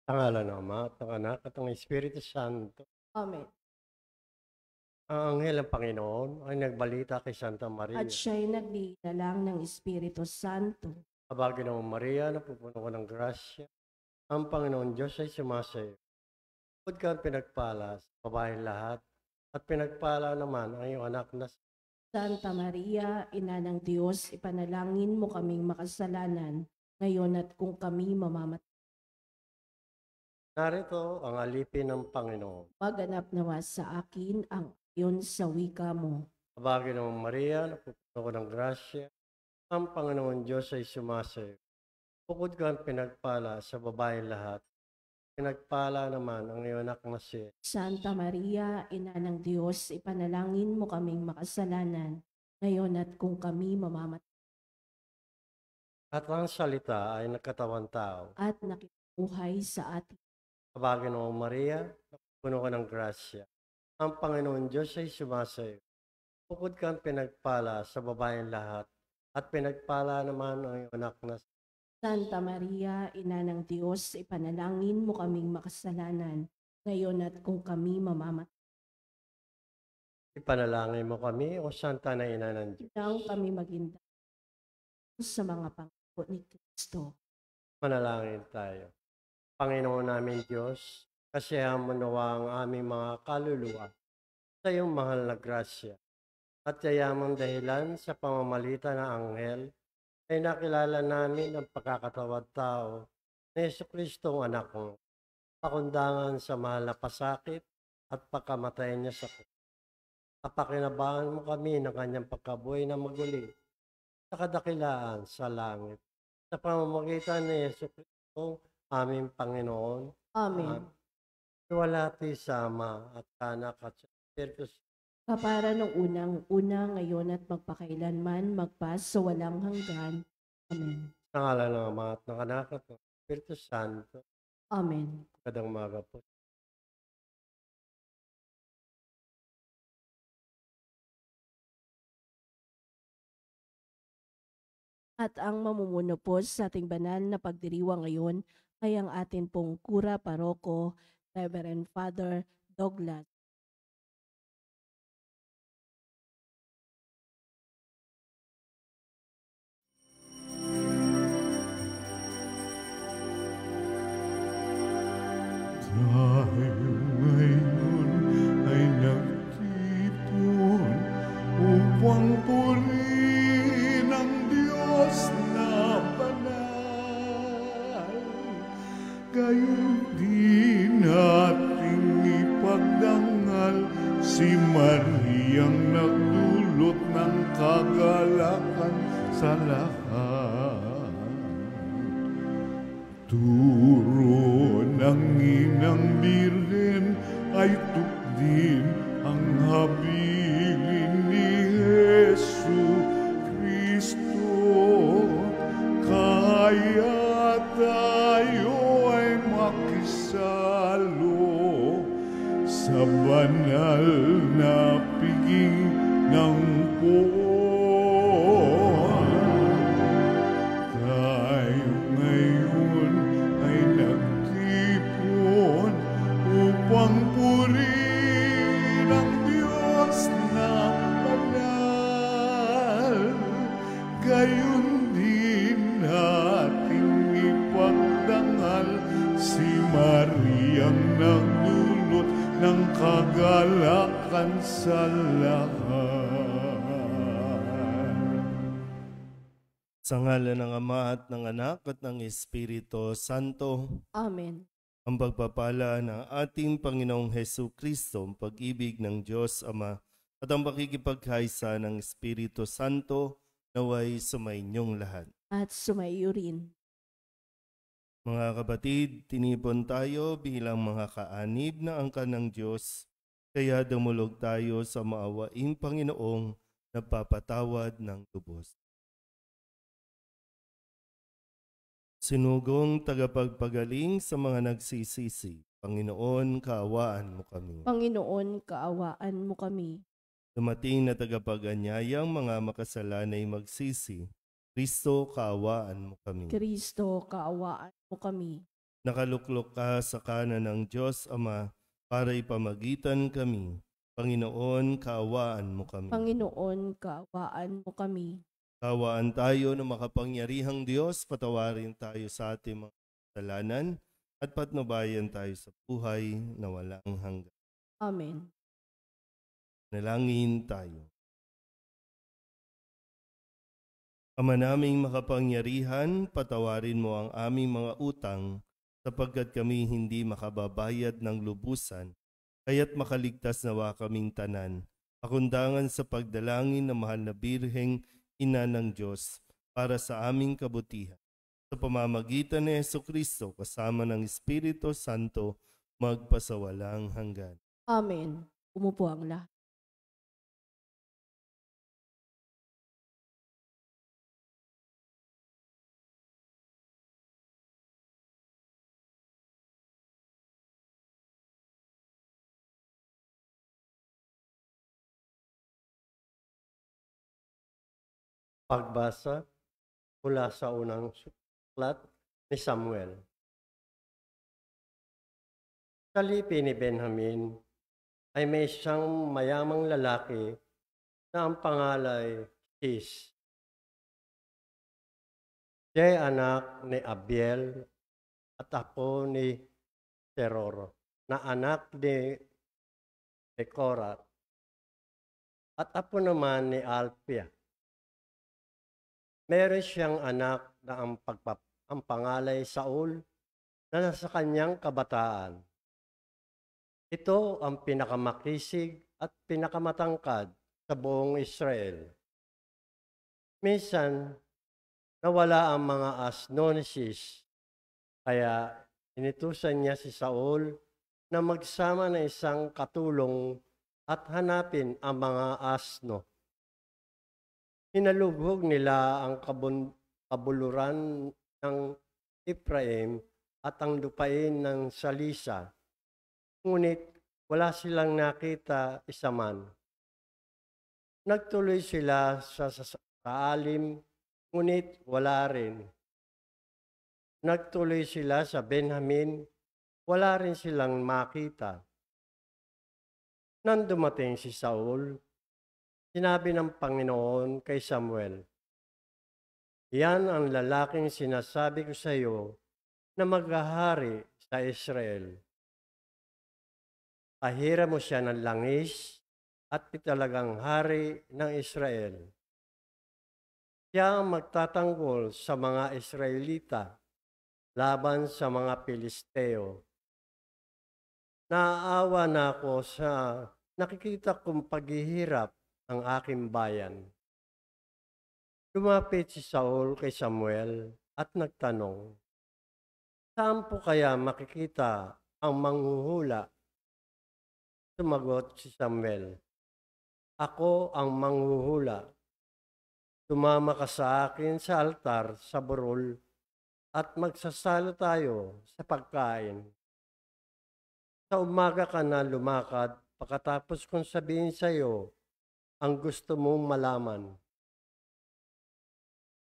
Sa ngalan ng Ama at ng Anak at ng Espiritu Santo. Amen. Ang anghel ng Panginoon ay nagbalita kay Santa Maria. At siya'y nagdidalang ng Espiritu Santo. Aba, Ginoong Maria, napupuno ko ng grasya. Ang Panginoon Diyos ay sumasayo. Bukod kang pinagpala sa babaeng lahat, at pinagpala naman ang iyong anak na Santa Maria, Ina ng Diyos, ipanalangin mo kaming makasalanan, ngayon at kung kami mamamatay. narito ang alipin ng Panginoon. Maganap nawa sa akin ang ayon sa wika mo. Aba, Ginoong Maria, napupuno ko ng grasya. Ang Panginoon Diyos ay sumasayo. Bukod kang pinagpala sa babaeng lahat, pinagpala naman ang iyong anak na si Santa Maria, Ina ng Diyos, ipanalangin mo kaming makasalanan, ngayon at kung kami mamamatay. At ang salita ay nagkatawang tao. At nakibuhay sa atin. Aba, Ginoong Maria, napupuno ka ng grasya. Ang Panginoon Diyos ay sumasayo. Bukod kang pinagpala sa babaeng lahat, at pinagpala naman ang iyong anak na Santa Maria, Ina ng Diyos, ipanalangin mo kaming makasalanan, ngayon at kung kami mamamatay. ipanalangin mo kami, o Santa na Ina ng Diyos. Nang kami maginda sa mga pangako ni Kristo. Manalangin tayo. Panginoon namin Diyos, kasiyahan mo nawa ang aming mga kaluluwa sa iyong mahal na grasya. At yayamang dahilan sa pamamagitan ng anghel, ay nakilala namin ang pagkakatawad tao ni Jesucristo ang anak mo, pakundangan sa mahal na pasakit at pagkamatay niya sa krus. Kapakinabangan mo kami ng kanyang pagkabuhay na maguli sa kadakilaan sa langit. Sa pamamagitan ni Jesucristo, aming Panginoon, Amen. iwalhati sa Ama at sa Anak at sa Espiritu Santo. Kapara ng unang-una, ngayon at magpakailanman, magpas sa walang hanggan. Amen. Sa ngalan ng Ama at ng Anak at ng Espiritu Santo. Amen. Magandang umaga po. At ang mamumuno po sa ating banal na pagdiriwang ngayon ay ang atin pong Kura Paroko, Reverend Father Douglas. Tayo ngayon ay nagtipon upang purihin ang Diyos na banal. Gayon din ating ipagdangal si Mariang nagdulot ng kagalakan sa lahat. Turo ng Inang Birhen ay tupdin ang habilin ni Jesu Kristo. Kaya tayo ay makisalo sa banal na piging ng puon. Tayo ngayon ay nagtipon upang purihin ang Diyos na banal. Gayon din ating ipagdangal si Mariang nagdulot ng kagalakan sa lahat. Sa ngalan ng Ama at ng Anak at ng Espiritu Santo, Amen. ang pagpapala ng ating Panginoong Hesu Kristo, ang pag-ibig ng Diyos Ama, at ang pakikipagkaisa ng Espiritu Santo naway sumainyong lahat. At sumaiyo rin. Mga kapatid, tinipon tayo bilang mga kaanib na angkan ng Diyos, kaya dumulog tayo sa maawaing Panginoong nagpapatawad ng lubos. Sinugong tagapagpagaling sa mga nagsisisi, Panginoon, kaawaan mo kami. Panginoon, kaawaan mo kami. Dumating na tagapag-anyayang mga makasalanay magsisi, Kristo, kaawaan mo kami. Kristo, kaawaan mo kami. Nakaluklok ka sa kanan ng Diyos Ama para ipamagitan kami. Panginoon, kaawaan mo kami. Panginoon, kaawaan mo kami. Kaawaan tayo ng makapangyarihang Diyos, patawarin tayo sa ating mga kasalanan at patnubayan tayo sa buhay na walang hanggan. Amen. Nalangin tayo. Ama naming makapangyarihan, patawarin mo ang aming mga utang sapagkat kami hindi makababayad ng lubusan, kaya't makaligtas nawa kaming tanan, pakundangan sa pagdalangin ng mahal na Birheng Ina ng Diyos para sa aming kabutihan. Sa pamamagitan ni Jesucristo kasama ng Espiritu Santo, magpasawalang hanggan. Amen. Umupo ang lahat. Pagbasa mula sa unang sulat ni Samuel. Sa lipi ni Benjamin ay may isang mayamang lalaki na ang pangalay Cis. Siya ay anak ni Abiel at apo ni Seror na anak ni Decorat at apo naman ni Alpia. Meron siyang anak na ang pangalay Saul na nasa kanyang kabataan. Ito ang pinakamakisig at pinakamatangkad sa buong Israel. Minsan, nawala ang mga asno ni Cis, kaya inutusan niya si Saul na magsama ng isang katulong at hanapin ang mga asno. Hinalugog nila ang kabuluran ng Ephraim at ang lupain ng Salisa, ngunit wala silang nakita isa man. Nagtuloy sila sa alim, ngunit wala rin. Nagtuloy sila sa Benjamin, wala rin silang makita. Nang dumating si Saul, sinabi ng Panginoon kay Samuel, "Yan ang lalaking sinasabi ko sa iyo na maghahari sa Israel. Ahira mo siya ng langis at italagang hari ng Israel. Siya ang magtatanggol sa mga Israelita laban sa mga Pilisteo. Naaawa na ako sa nakikita kong paghihirap ang aking bayan." Lumapit si Saul kay Samuel at nagtanong, "Saan po kaya makikita ang manghuhula?" Sumagot si Samuel, "Ako ang manghuhula. Tumama ka sa akin sa altar sa burol at magsasalo tayo sa pagkain. Sa umaga ka na lumakad pagkatapos kong sabihin sa iyo ang gusto mong malaman."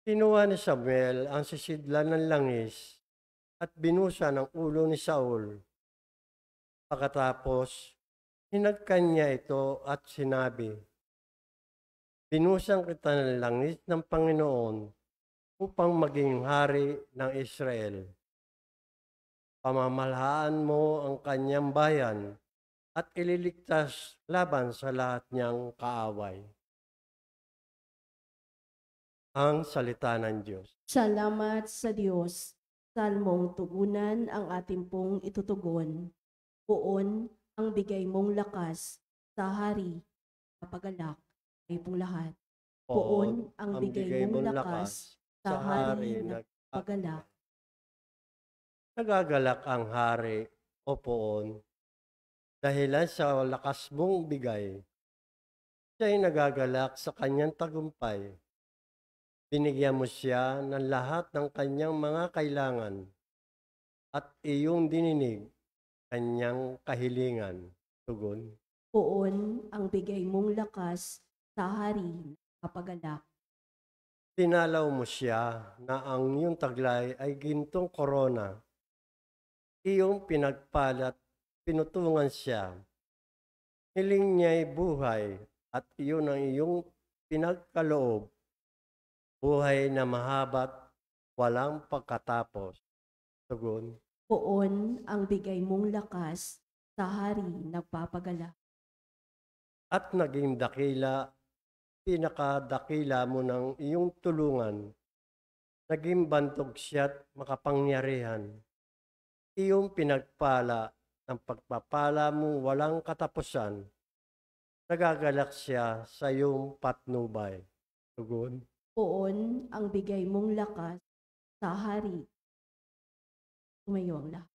Kinuha ni Samuel ang sisidlan ng langis at binusa ng ulo ni Saul. Pagkatapos, hinagkan niya ito at sinabi, "Binusan kita ng langis ng Panginoon upang maging hari ng Israel. Pamamalaan mo ang kanyang bayan at ililigtas laban sa lahat niyang kaaway." Ang salita ng Diyos. Salamat sa Diyos. Salmong tugunan ang ating pong itutugon. Poon ang bigay mong lakas sa hari, kapagalak ay pong lahat. Poon ang bigay mong lakas sa hari na kapagalak. Nagagalak ang hari o poon dahilan sa lakas mong bigay. Siya'y nagagalak sa kanyang tagumpay. Binigyan mo siya ng lahat ng kanyang mga kailangan at iyong dininig kanyang kahilingan. Tugon. Poon ang bigay mong lakas sa hari, kapagalak. Tinalaw mo siya na ang iyong taglay ay gintong korona iyong pinagpalat, pinutungan siya. Hiling niya'y buhay at iyon ang iyong pinagkaloob, buhay na mahabat, walang pagkatapos. Tugon, Poon ang bigay mong lakas sa hari nagpapagalak. at naging dakila, pinakadakila mo ng iyong tulungan. Naging bantog siya't makapangyarihan. Iyong pinagpala ng pagpapala mo walang katapusan. Nagagalak siya sa iyong patnubay. Tugon, Poon ang bigay mong lakas sa hari. Tumayo ang lahat.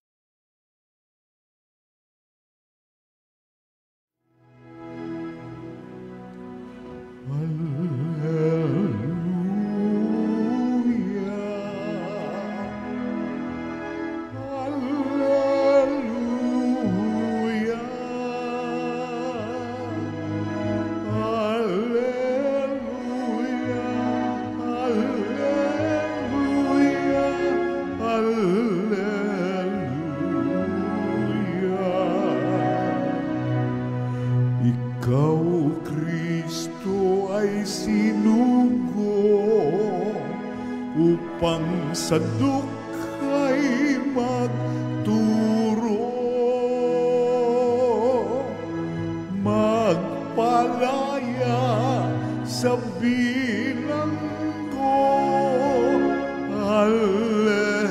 Ikaw, Kristo, ay sinugo upang sa dukhay magturo, magpalaya sa bilanggo. Alleluia,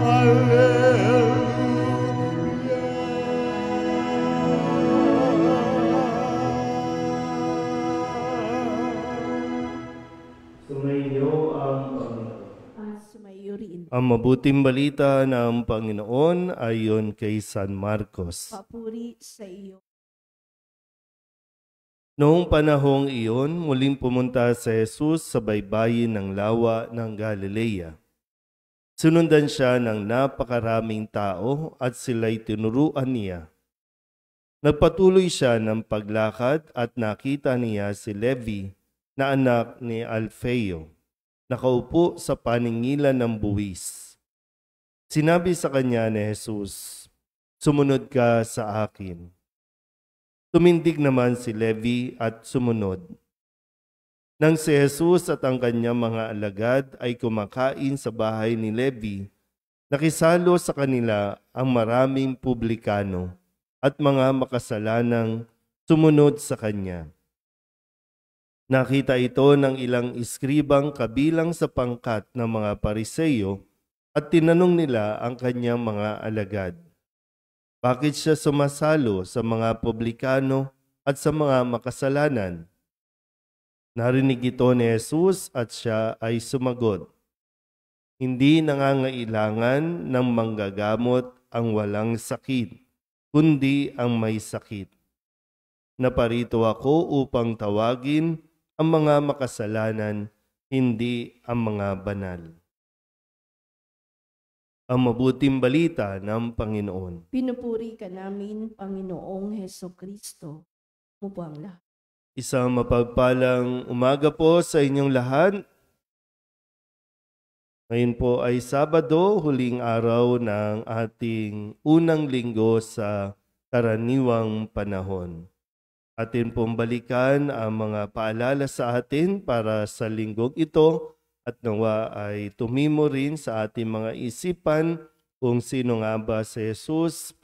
Alleluia. Sumainyo ang Panginoon. At sumayo rin. Ang mabuting balita ng Panginoon ayon kay San Marcos. Papuri sa iyo. Noong panahong iyon, muling pumunta si Jesus sa baybayin ng lawa ng Galilea. Sinundan siya ng napakaraming tao at sila'y tinuruan niya. Nagpatuloy siya ng paglakad at nakita niya si Levi na anak ni Alfeo, nakaupo sa paningilan ng buwis. Sinabi sa kanya ni Jesus, "Sumunod ka sa akin." Tumindig naman si Levi at sumunod. Nang si Jesus at ang kanyang mga alagad ay kumakain sa bahay ni Levi, nakisalo sa kanila ang maraming publikano at mga makasalanang sumunod sa kanya. Nakita ito ng ilang iskribang kabilang sa pangkat ng mga Pariseyo at tinanong nila ang kanyang mga alagad, bakit siya sumasalo sa mga publikano at sa mga makasalanan? Narinig ito ni Jesus at siya ay sumagot, "Hindi nangangailangan ng manggagamot ang walang sakit, kundi ang may sakit. Naparito ako upang tawagin ang mga makasalanan, hindi ang mga banal." Ang mabuting balita ng Panginoon. Pinupuri ka namin, Panginoong Hesukristo. Mupo ang lahat. Isang mapagpalang umaga po sa inyong lahat. Ngayon po ay Sabado, huling araw ng ating unang linggo sa karaniwang panahon. Atin pong balikan ang mga paalala sa atin para sa linggong ito at nawa ay tumimo rin sa ating mga isipan kung sino nga ba si Jesus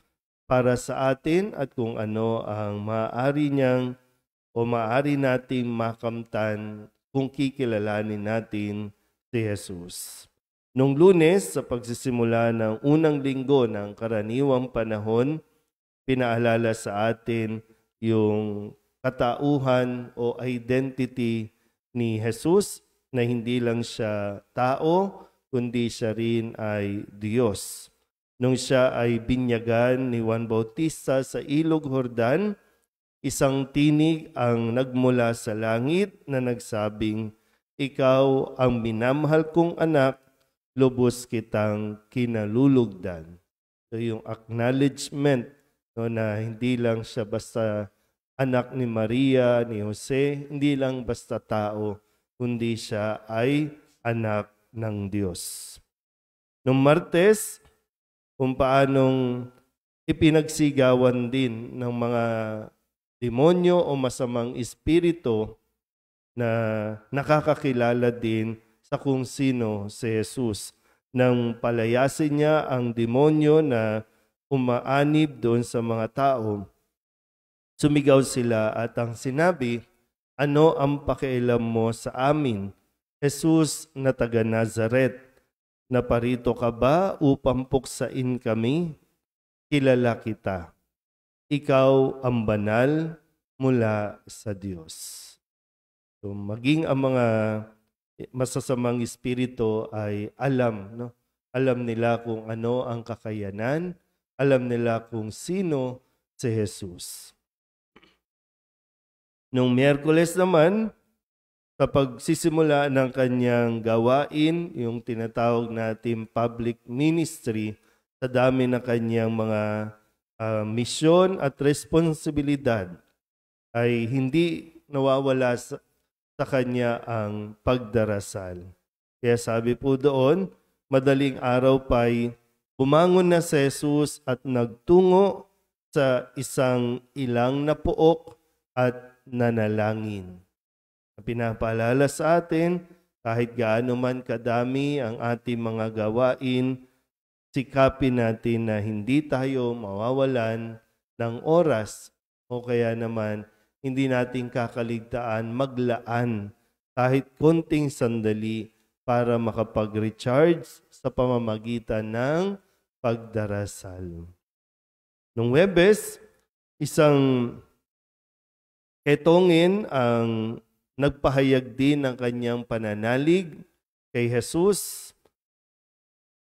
para sa atin at kung ano ang maaari niyang o maaari nating makamtan kung kikilalanin natin si Jesus. Nung Lunes, sa pagsisimula ng unang linggo ng karaniwang panahon, pinaalala sa atin yung katauhan o identity ni Jesus na hindi lang siya tao, kundi siya rin ay Diyos. Nung siya ay binyagan ni Juan Bautista sa Ilog Jordan, isang tinig ang nagmula sa langit na nagsabing, "Ikaw ang minamahal kong anak, lubos kitang kinalulugdan." So yung acknowledgement na hindi lang siya basta anak ni Maria, ni Jose, hindi lang basta tao, kundi siya ay anak ng Diyos. Nung Martes, kung paanong ipinagsigawan din ng mga demonyo o masamang espiritu na nakakakilala din sa kung sino si Jesus. Nang palayasin niya ang demonyo na umaanib doon sa mga tao, sumigaw sila at ang sinabi, "Ano ang pakialam mo sa amin, Jesus na taga Nazaret? Naparito ka ba upang puksain kami? Kilala kita. Ikaw ang banal mula sa Diyos." So, maging ang mga masasamang espiritu ay alam, no? Alam nila kung ano ang kakayanan, alam nila kung sino si Jesus. Nung Miyerkules naman, sa pagsisimula ng kanyang gawain, yung tinatawag natin public ministry, sa dami ng kanyang mga misyon at responsibilidad, ay hindi nawawala sa kanya ang pagdarasal. Kaya sabi po doon, madaling araw pa'y bumangon na si Jesus at nagtungo sa isang ilang na pook at nanalangin. Pinapaalala sa atin, kahit gaano man kadami ang ating mga gawain, sikapin natin na hindi tayo mawawalan ng oras o kaya naman hindi natin kakaligtaan maglaan kahit konting sandali para makapag-recharge sa pamamagitan ng pagdarasal. Nung Huwebes, isang ketongin ang nagpahayag din ng kanyang pananalig kay Jesus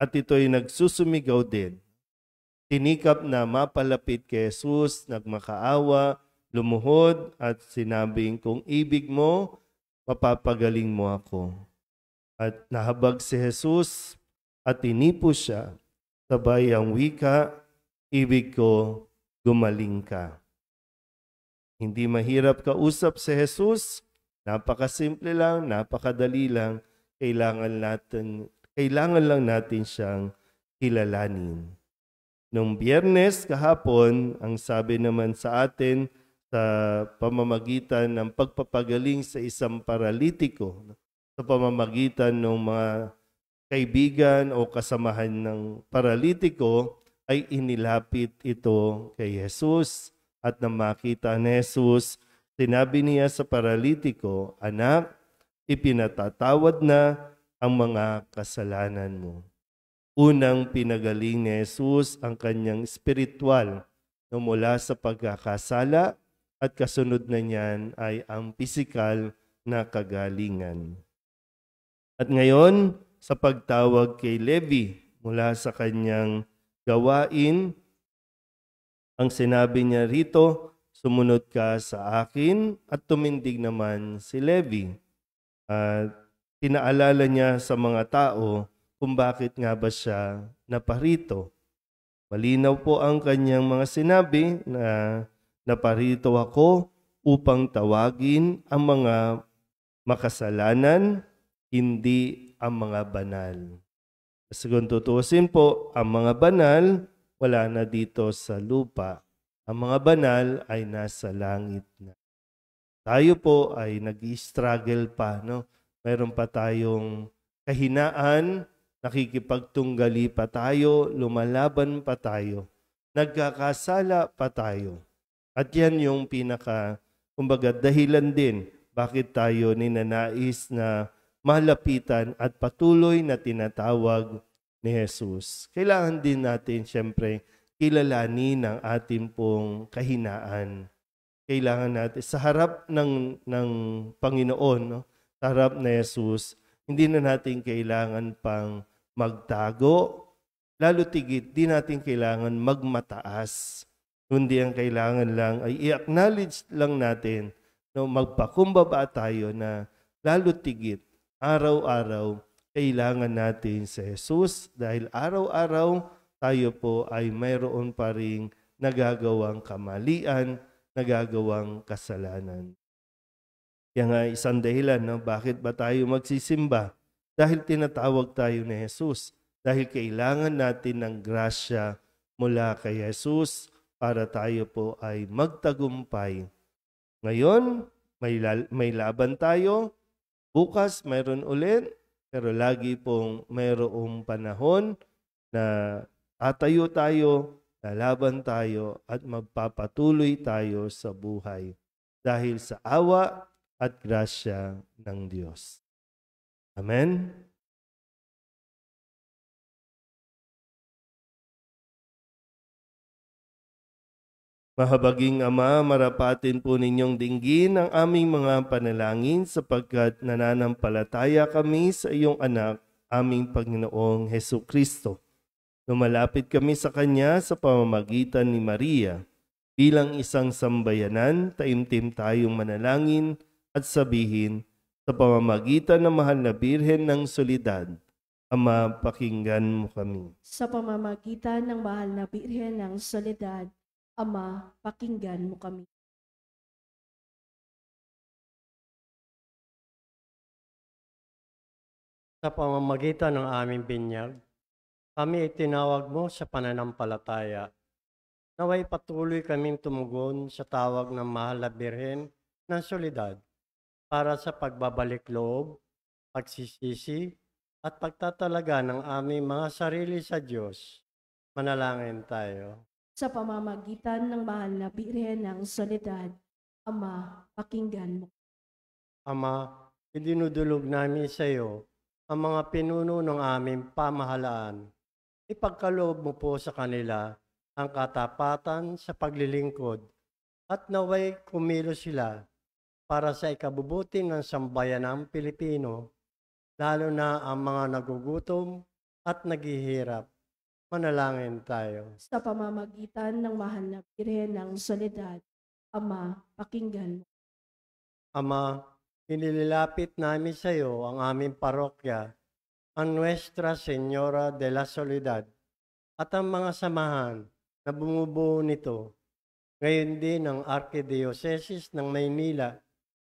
at ito'y nagsusumigaw din. Tinikap na mapalapit kay Jesus, nagmakaawa, lumuhod at sinabing, "Kung ibig mo, mapapagaling mo ako." At nahabag si Jesus at tinipo siya, sabay ang wika, "Ibig ko, gumaling ka." Hindi mahirap kausap si Jesus. Napakasimple lang, napakadali lang. Kailangan lang natin siyang kilalanin. Nung Biyernes kahapon, ang sabi naman sa atin sa pamamagitan ng pagpapagaling sa isang paralitiko, sa pamamagitan ng mga kaibigan o kasamahan ng paralitiko, ay inilapit ito kay Jesus at nang makita ni Jesus, sinabi niya sa paralitiko, "Anak, ipinatatawad na ang mga kasalanan mo." Unang pinagaling ni Jesus ang kanyang espiritual na mula sa pagkakasala at kasunod na niyan ay ang pisikal na kagalingan. At ngayon, sa pagtawag kay Levi mula sa kanyang gawain, ang sinabi niya rito, "Sumunod ka sa akin," at tumindig naman si Levi. At pinaalala niya sa mga tao kung bakit nga ba siya naparito. Malinaw po ang kanyang mga sinabi na naparito ako upang tawagin ang mga makasalanan, hindi ang mga banal. Kasi kung tutusin po, ang mga banal wala na dito sa lupa. Ang mga banal ay nasa langit na. Tayo po ay nag-i-struggle pa, no? Mayroon pa tayong kahinaan, nakikipagtunggali pa tayo, lumalaban pa tayo, nagkakasala pa tayo. At yan yung kumbaga, dahilan din bakit tayo ninanais na malapitan at patuloy na tinatawag ni Jesus. Kailangan din natin siyempre kilalanin ang ating pong kahinaan. Kailangan natin sa harap ng Panginoon, no? Sa harap ni Jesus, hindi na natin kailangan pang magtago, lalo tigit, di natin kailangan magmataas. Kundi ang kailangan lang ay i-acknowledge lang natin, no, magpakumbaba tayo na lalo tigit, araw-araw, kailangan natin si Jesus dahil araw-araw tayo po ay mayroon pa ring nagagawang kamalian, nagagawang kasalanan. Kaya nga isang dahilan, no, bakit ba tayo magsisimba? Dahil tinatawag tayo ni Jesus. dahil kailangan natin ng grasya mula kay Jesus para tayo po ay magtagumpay. Ngayon, may laban tayo. Bukas, mayroon ulit. Pero lagi pong mayroong panahon na tatayo tayo, lalaban tayo, at magpapatuloy tayo sa buhay dahil sa awa at grasya ng Diyos. Amen? Mahabaging Ama, marapatin po ninyong dinggin ang aming mga panalangin sapagkat nananampalataya kami sa iyong anak, aming Panginoong Hesukristo. Lumalapit kami sa Kanya sa pamamagitan ni Maria. Bilang isang sambayanan, taimtim tayong manalangin at sabihin sa pamamagitan ng mahal na Birhen ng Solidad, Ama, pakinggan mo kami. Sa pamamagitan ng mahal na Birhen ng Soledad, Ama, pakinggan mo kami. Sa pamamagitan ng aming binyag, kami itinawag mo sa pananampalataya. Naway patuloy kaming tumugon sa tawag ng mahal na Birhen ng Solidad para sa pagbabalik loob, pagsisisi, at pagtatalaga ng aming mga sarili sa Diyos. Manalangin tayo. Sa pamamagitan ng mahal na Birhen ng Soledad, Ama, pakinggan mo. Ama, idinudulog namin sa iyo ang mga pinuno ng aming pamahalaan. Ipagkaloob mo po sa kanila ang katapatan sa paglilingkod at naway kumilos sila para sa ikabubuti ng sambayanang Pilipino, lalo na ang mga nagugutom at naghihirap. Manalangin tayo. Sa pamamagitan ng mahal na Birhen ng Soledad, Ama, pakinggan mo. Ama, inililapit namin sa iyo ang aming parokya, ang Nuestra Señora de la Soledad, at ang mga samahan na bumubuo nito. Ngayon din ang Archdiocese ng Maynila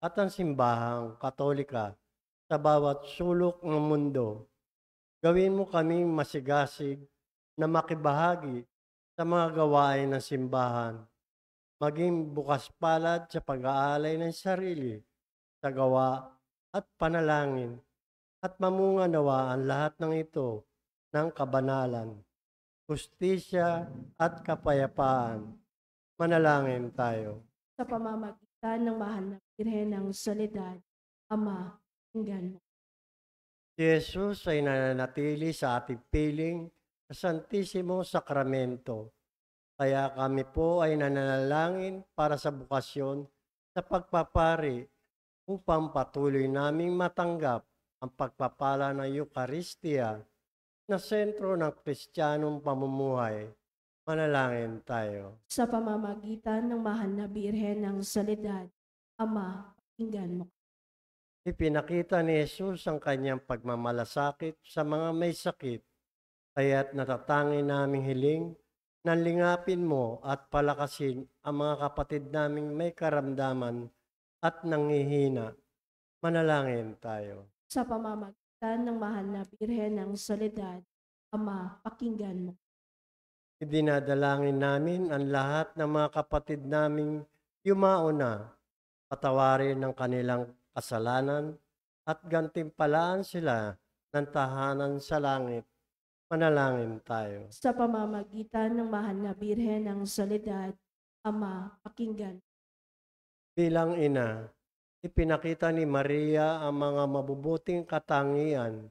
at ang Simbahang Katolika sa bawat sulok ng mundo. Gawin mo kaming masigasig na makibahagi sa mga gawain ng simbahan, maging bukas palad sa pag-aalay ng sarili, sa gawa at panalangin, at mamunga nawa ang lahat ng ito ng kabanalan, hustisya at kapayapaan. Manalangin tayo. Sa pamamagitan ng mahal na Birhen ng Soledad, Ama, pakinggan mo. Si Jesus ay nananatili sa ating piling sa Santisimo Sakramento. Kaya kami po ay nananalangin para sa bukasyon sa pagpapari upang patuloy naming matanggap ang pagpapala ng Eucharistia na sentro ng Kristiyanong pamumuhay. Manalangin tayo. Sa pamamagitan ng mahal na Birhen ng Soledad, Ama, pakinggan mo. Ipinakita ni Jesus ang kanyang pagmamalasakit sa mga may sakit, kaya't natatangin naming hiling na lingapin mo at palakasin ang mga kapatid naming may karamdaman at nanghihina. Manalangin tayo. Sa pamamagitan ng mahal na Birhen ng Soledad, Ama, pakinggan mo. Idinadalangin namin ang lahat ng mga kapatid naming yumao na, patawarin ng kanilang kasalanan at gantimpalaan sila ng tahanan sa langit. Manalangin tayo. Sa pamamagitan ng mahal na Birhen ng Soledad, Ama, pakinggan. Bilang ina, ipinakita ni Maria ang mga mabubuting katangian,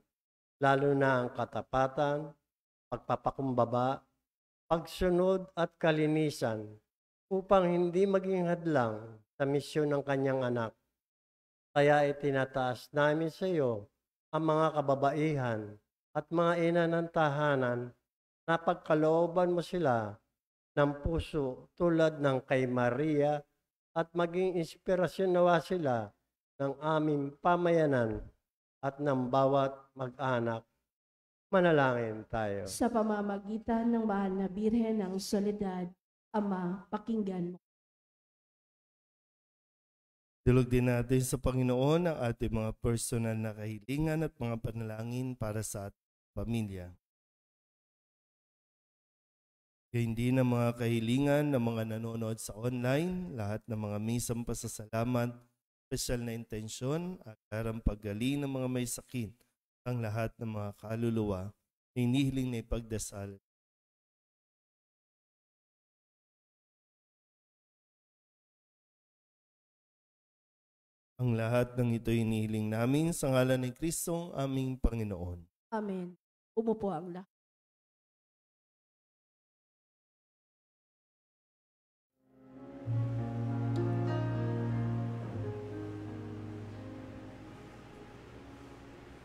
lalo na ang katapatan, pagpapakumbaba, pagsunod at kalinisan, upang hindi maging hadlang sa misyon ng kanyang anak. Kaya itinataas namin sa iyo ang mga kababaihan at mga ina ng tahanan na pagkalooban mo sila ng puso tulad ng kay Maria at maging inspirasyon nawa sila ng aming pamayanan at ng bawat mag-anak. Manalangin tayo. Sa pamamagitan ng mahal na Birhen ng Soledad, Ama, pakinggan mo. Dulog din natin sa Panginoon ang ating mga personal na kahilingan at mga panalangin para sa ating pamilya. Gayon din ang mga kahilingan ng mga nanonood sa online, lahat ng mga misang pasasalamat, special na intensyon at karang paggaling ng mga may sakit, ang lahat ng mga kaluluwa, hinihiling na ipagdasal. Ang lahat ng ito hinihiling namin sa ngalan ni Kristong aming Panginoon. Amen. Umupo ang lahat.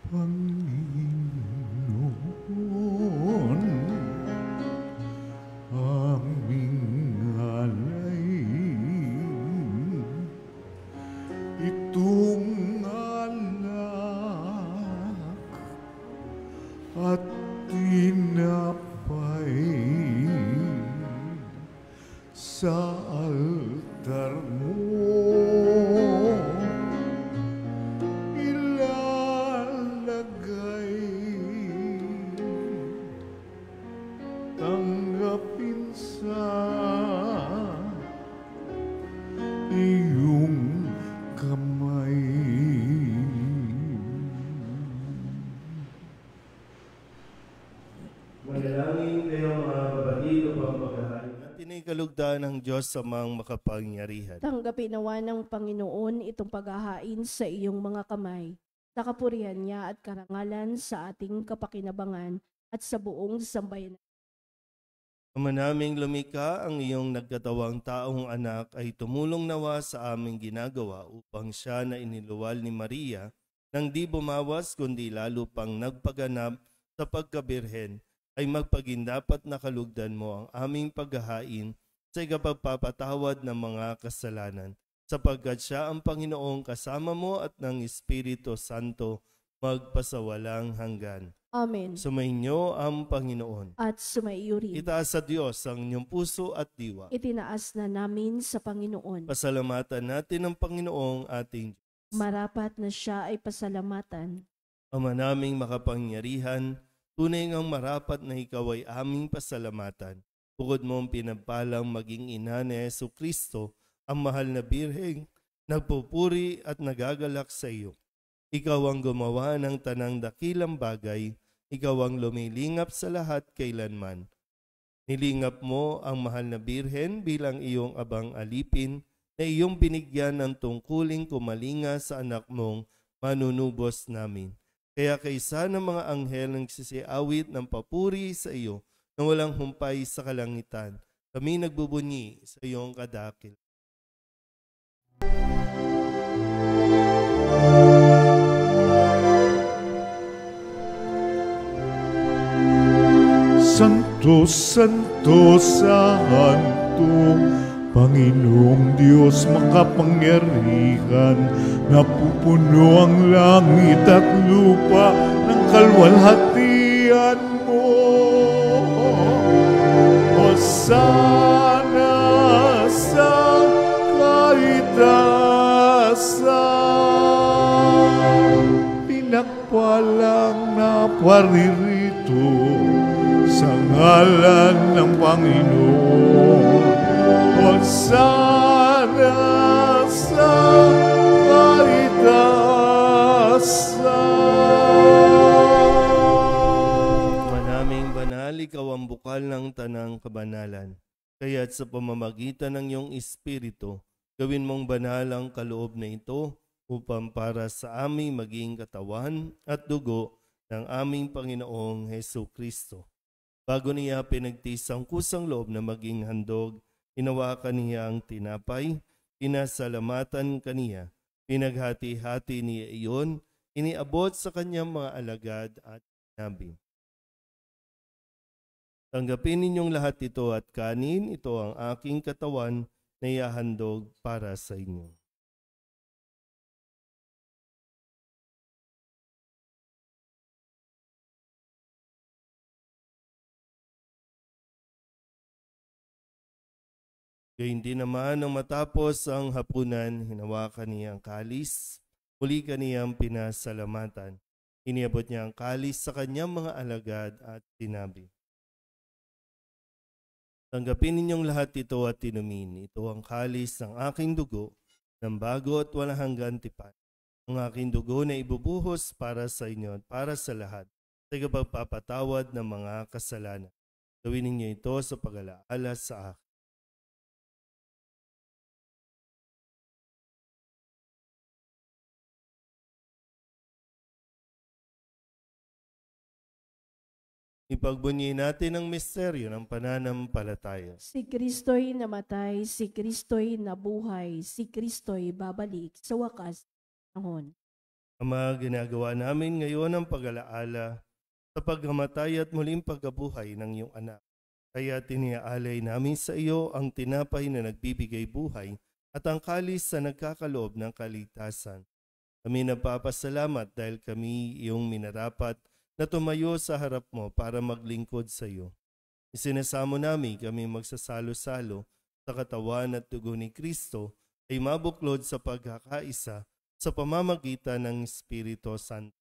Panginoon, aming alay, itong alak at tinapay sa altar mo. Tanggapin sa iyong kamay. Manalangin kayo mga kapatid upang paghahain natin ay kalugdan ng Diyos sa mga makapangyarihan. Tanggapin nawa ng Panginoon itong paghahain sa iyong mga kamay, sa kapurihan niya at karangalan sa ating kapakinabangan at sa buong sambayan. Ama naming lumikha, ang iyong nagkatawang taong anak ay tumulong nawa sa aming ginagawa upang siya na iniluwal ni Maria nang di bumawas kundi lalo pang nagpaganap sa pagkabirhen ay magpagindapat na kalugdan mo ang aming paghahain sa ikapagpapatawad ng mga kasalanan, sapagkat siya ang Panginoong kasama mo at ng Espiritu Santo magpasawalang hanggan. Amen. Sumainyo ang Panginoon. At sumaiyo rin. Itaas sa Diyos ang inyong puso at diwa. Itinaas na namin sa Panginoon. Pasalamatan natin ang Panginoong ating Diyos. Marapat na siya ay pasalamatan. Ama naming makapangyarihan, tunay ngang marapat na ikaw ay aming pasalamatan. Bukod mong pinagpalang maging ina ni Jesucristo, ang mahal na birheng, nagpupuri at nagagalak sa iyo. Ikaw ang gumawa ng tanang dakilang bagay, ikaw ang lumilingap sa lahat kailanman. Nilingap mo ang mahal na birhen bilang iyong abang alipin na iyong binigyan ng tungkuling kumalinga sa anak mong manunubos namin. Kaya kaysa ng mga anghel ng sisiawit ng papuri sa iyo na walang humpay sa kalangitan, kami nagbubunyi sa iyong kadakil. Santo, Santo, Santo, Panginoong Diyos makapangyarihan, napupuno ang langit at lupa ng kalwalhatian mo. Hosana sa kaitaasan, pinagpalang na paririto sa ngalan ng Panginoon. Hosana sa kaitaasan. Manaming banal, ikaw ang bukal ng tanang kabanalan. Kaya't sa pamamagitan ng iyong Espiritu, gawin mong banal ang kaloob na ito upang para sa aming maging katawan at dugo ng aming Panginoong Jesucristo. Bago niya pinagtiis ang kusang loob na maging handog, hinawakan niya ang tinapay, pinasalamatan kaniya, pinaghati-hati niya iyon, iniabot sa kanyang mga alagad at sinabi, tanggapin ninyong lahat ito at kanin, ito ang aking katawan na ihahandog para sa inyo. Gayun din naman nang matapos ang hapunan, hinawakan niya ang kalis, muli kaniyang pinasalamatan. Iniabot niya ang kalis sa kanyang mga alagad at sinabi, Tanggapin ninyong lahat ito at inumin. Ito ang kalis ng aking dugo, ng bago at walang hanggan tipan. Ang aking dugo na ibubuhos para sa inyo at para sa lahat, sa pagpapatawad ng mga kasalanan. Gawin ninyo ito sa pag-alaala sa akin. Ipagbunyi natin ang misteryo ng pananampalataya. Si Kristo'y namatay, si Kristo'y nabuhay, si Kristo'y babalik sa wakas ng panahon. Ama, ginagawa namin ngayon ang pag-alaala sa pagkamatay at muling pagkabuhay ng iyong anak. Kaya tiniaalay namin sa iyo ang tinapay na nagbibigay buhay at ang kalis na nagkakaloob ng kaligtasan. Kami nagpapasalamat dahil kami iyong minarapat na tumayo sa harap mo para maglingkod sa iyo. Isinasamo namin kami magsasalo-salo sa katawan at dugo ni Kristo ay mabuklod sa pagkakaisa sa pamamagitan ng Espiritu Santo.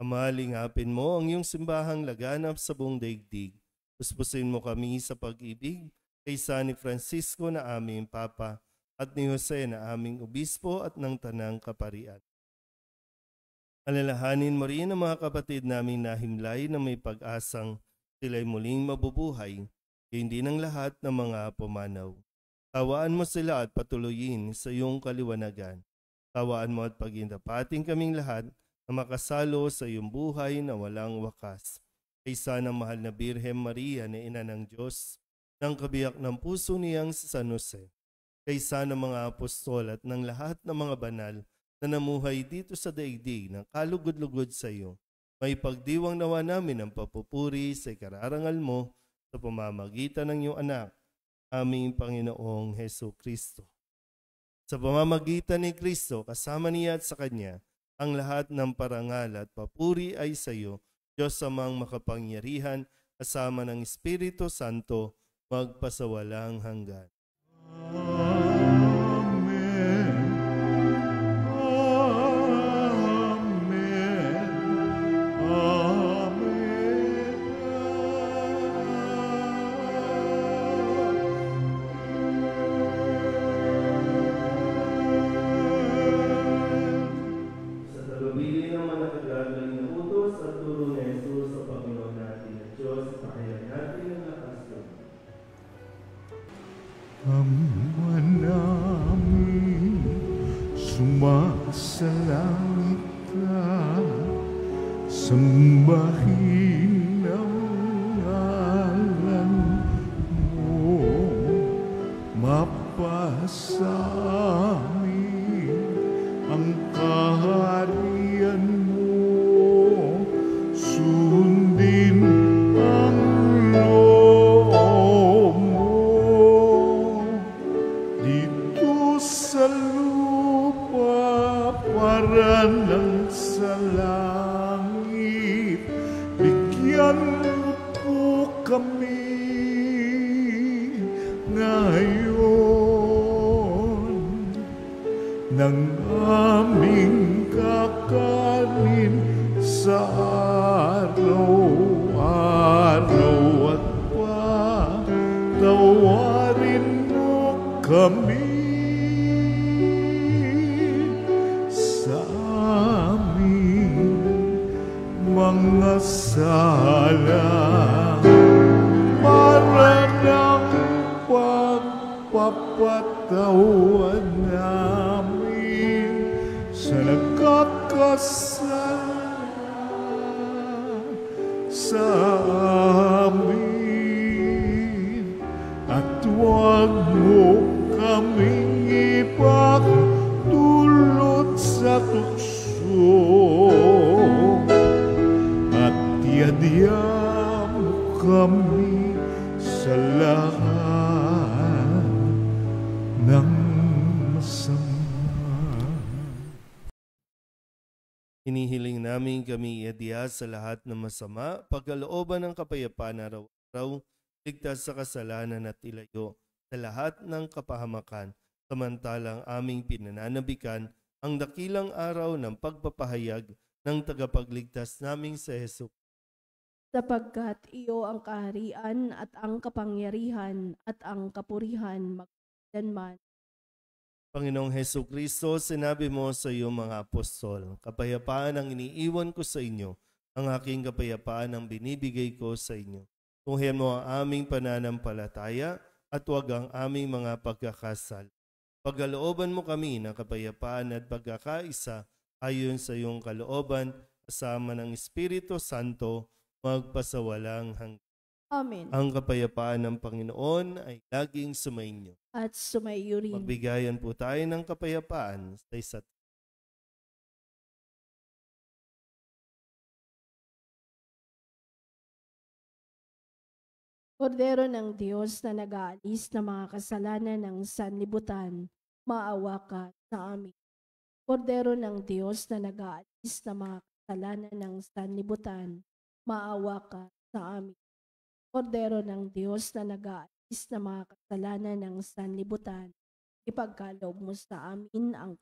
Ama, lingapin mo ang iyong simbahang laganap sa buong daigdig. Puspusin mo kami sa pag-ibig kay San Francisco na aming Papa at ni Jose na aming Obispo at ng Tanang Kaparian. Alalahanin mo rin ang mga kapatid naming nahimlay na may pag-asang sila'y muling mabubuhay, hindi ng lahat ng mga pumanaw. Tawaan mo sila at patuloyin sa iyong kaliwanagan. Tawaan mo at pagindapating kaming lahat na makasalo sa iyong buhay na walang wakas. Kaysa ng mahal na Birhen Maria na Ina ng Diyos, ng kabiyak ng puso niyang si San Jose, kaysa ng mga apostol at ng lahat ng mga banal na namuhay dito sa daigdig ng kalugod-lugod sa iyo, may pagdiwang nawa namin ang papupuri sa ikararangal mo sa pamamagitan ng iyong anak, aming Panginoong Heso Kristo. Sa pamamagitan ni Kristo, kasama niya at sa Kanya, ang lahat ng parangal at papuri ay sa iyo, Diyos amang makapangyarihan, kasama ng Espiritu Santo, magpasawalang hanggan. Ama namin, sumasalangit ka, sambahin ang ngalan mo, mapasa amin ang kaharian mo, sundin ang loob mo dito sa lupa para ng sa langit. Bigyan mo po kami ngayon ng aming kakanin sa araw-araw at patawarin mo kami sa aming mga sala para ng pagpapatawad namin sa nagkakasala sa amin, at huwag mo kaming ipagdulot sa tukso, at iadya mo kami sa lahat ng masama. Hinihiling namin kami iadya sa lahat ng masama, pagkalooban ng kapayapaan araw-araw, ligtas sa kasalanan at ilayo sa lahat ng kapahamakan, samantalang aming pinananabikan ang dakilang araw ng pagpapahayag ng tagapagligtas naming sa Hesus. sapagkat iyo ang kaharian at ang kapangyarihan at ang kapurihan magdanman. Panginoong Heso Kristo, sinabi mo sa iyong mga apostol, kapayapaan ang iniiwan ko sa inyo, ang aking kapayapaan ang binibigay ko sa inyo. Tunghayan mo ang aming pananampalataya at huwag ang aming mga pagkakasal. Pagkalooban mo kami ng kapayapaan at pagkakaisa ayon sa iyong kalooban, kasama ng Espiritu Santo, magpasawalang hanggan. Amen. Ang kapayapaan ng Panginoon ay laging sumainyo. At sumaiyo rin. Magbigayan po tayo ng kapayapaan sa isa't Kordero ng Diyos na nag-aalis ng mga kasalanan ng sanlibutan, maawa ka sa amin. Kordero ng Diyos na nag-aalis ng mga kasalanan ng sanlibutan, maawa ka sa amin. Kordero ng Diyos na nag-aalis ng mga kasalanan ng sanlibutan, ipagkaloob mo sa amin ang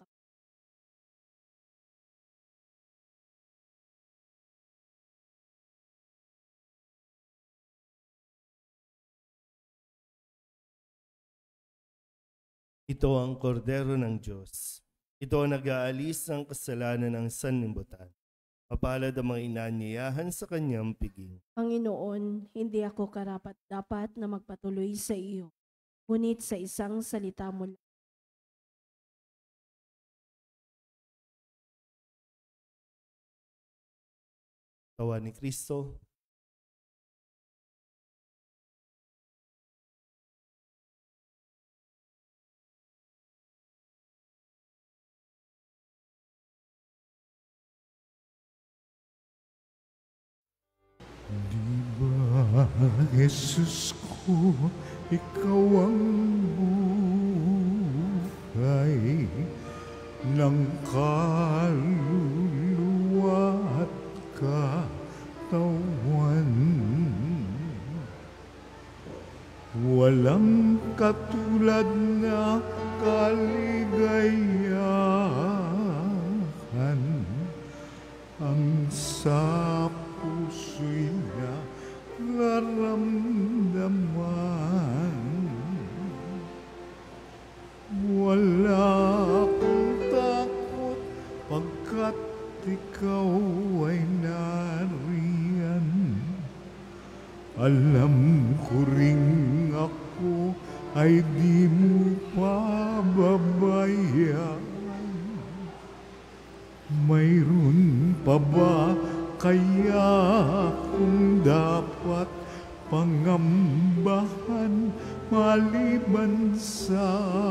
Ito ang kordero ng Diyos. Ito ang nag-aalis ng kasalanan ng sanlibutan. Mapalad ang mga inanyayahan sa kanyang piging. Panginoon, hindi ako karapat-dapat na magpatuloy sa iyo. Ngunit sa isang salita mo lang. Tawa ni Kristo. Di ba, Jesus ko, ikaw ang buhay ng kaluluwa at katawan. Walang katulad na kaligayahan ang sa puso'y nararamdaman. Wala akong takot pagkat ikaw ay nariyan. Alam ko ring ako ay di mo pababayaan. Mayroon pa ba kaya kung dapat pangambahan maliban sa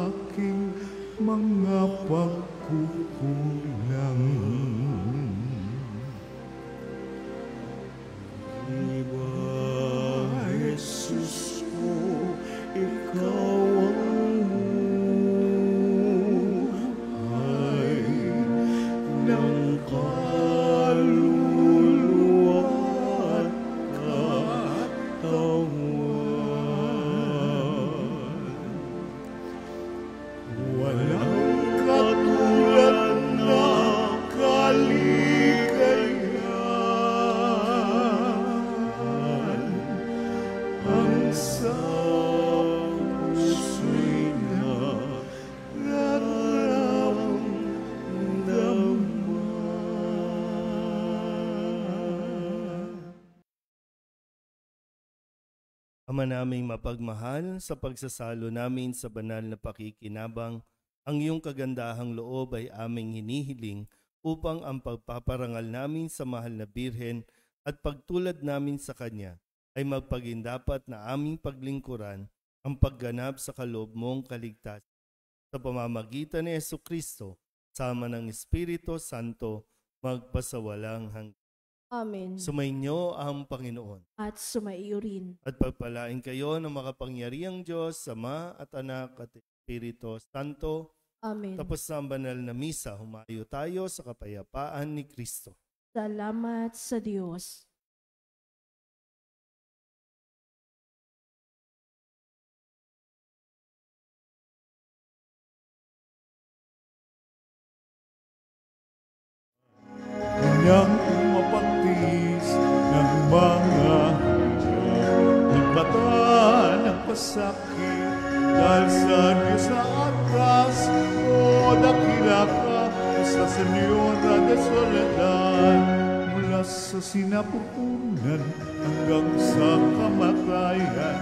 aking mga pagkukulang? Di ba, Jesus ko, ikaw ang buhay ng kaluluwa at katawan. Walang katulad na kaligayahan ang sa puso'y nararamdaman. Ama naming mapagmahal, sa pagsasalo namin sa banal na pakikinabang, ang iyong kagandahang loob ay aming hinihiling upang ang pagpaparangal namin sa mahal na Birhen at pagtulad namin sa Kanya ay magpagindapat na aming paglingkuran ang pagganap sa kaloob mong kaligtasan. Sa pamamagitan ni Jesucristo, sama ng Espiritu Santo, magpasawalang hanggan. Amen. Sumainyo ang Panginoon. At sumaiyo rin. At pagpalain kayo ng makapangyarihang Diyos, Ama at Anak at Espiritu Santo. Amen. Tapos na ang banal na misa, humayo tayo sa kapayapaan ni Kristo. Salamat sa Diyos. Kanyang mapagtis ng mga nagpapasakit. Dahil sa Diyos na atas, o dakila ka sa Senyora de Soledad. Mula sa sinapupunan hanggang sa kamatayan,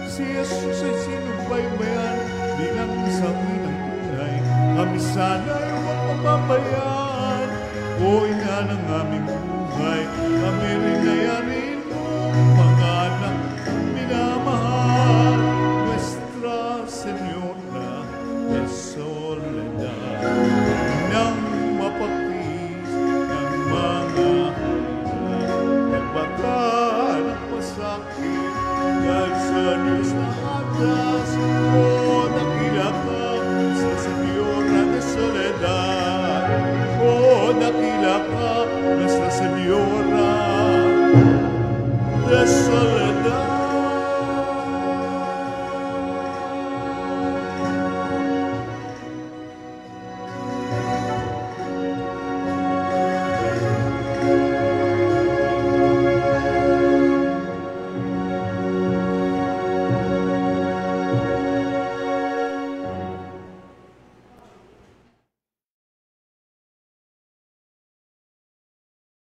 si Jesus ay sinubaybayan bilang isang inang tunay. Kami sana'y huwag mapabayaan, o ina ng aming buhay. Kami rin ay